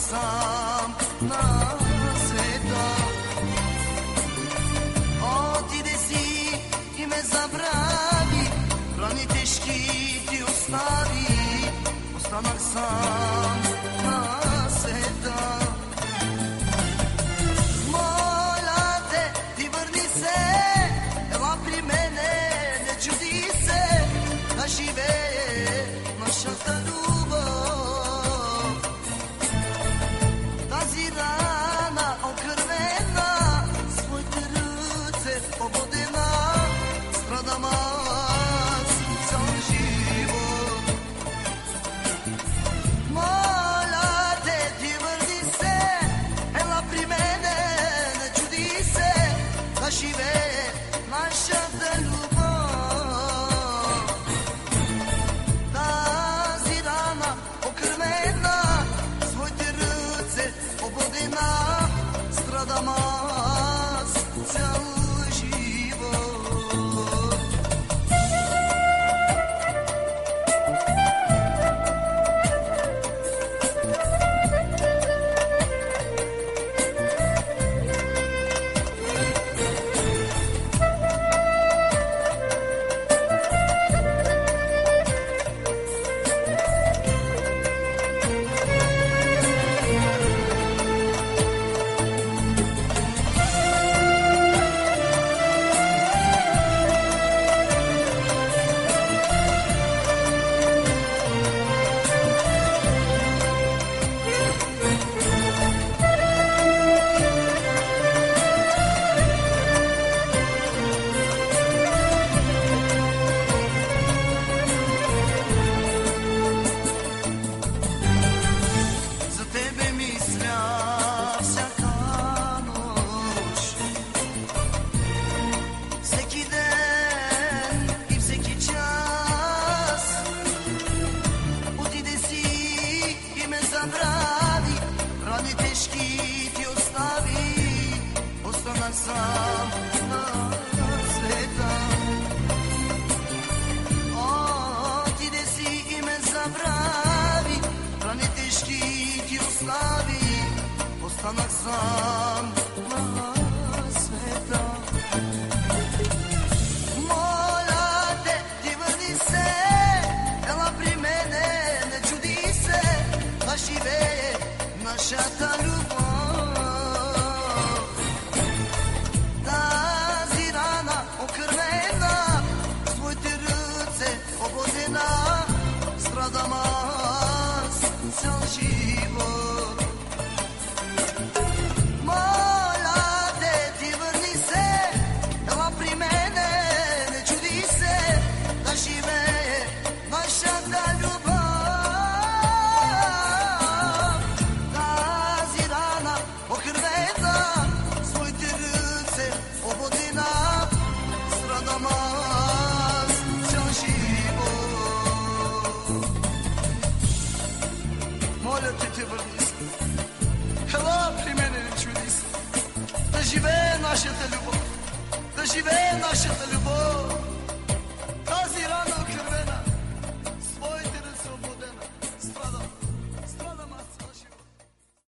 сам на света. Отиде си и ме забрави, рани тежки ти остави, останах сам на света. Моля те, ти върни се, ела при мене, не чуди се, да живее нашата любов. Тази рана окървена, своите ръце ободена, страдам аз цял живот. Моля те, ти върни се, ела при мене, не чуди се, да живее нашата любов. Тази рана окървена, своите ръце ободена, страдам аз цял живот. За тебе мисля всяка нощ, всеки ден и всеки час. Отиде си и ме забрави, рани тежки ти остави, останах сам на света. Отиде си и ме забрави, рани тежки ти остави, останах сам на света. Моля те, ти върни се, ела при мене, не чуди се, да живее нашата любов. Тази рана окървена, своите ръце ободена, страдам аз цял живот. Моля те, ти върни се, ела при мене, не чуди се, да живее нашата любов. Тази рана окървена, своите ръце ободена, страдам аз цял живот. Моля те, ти върни се, ела при мене, не чуди се, да живее нашата любов, да живее нашата любов.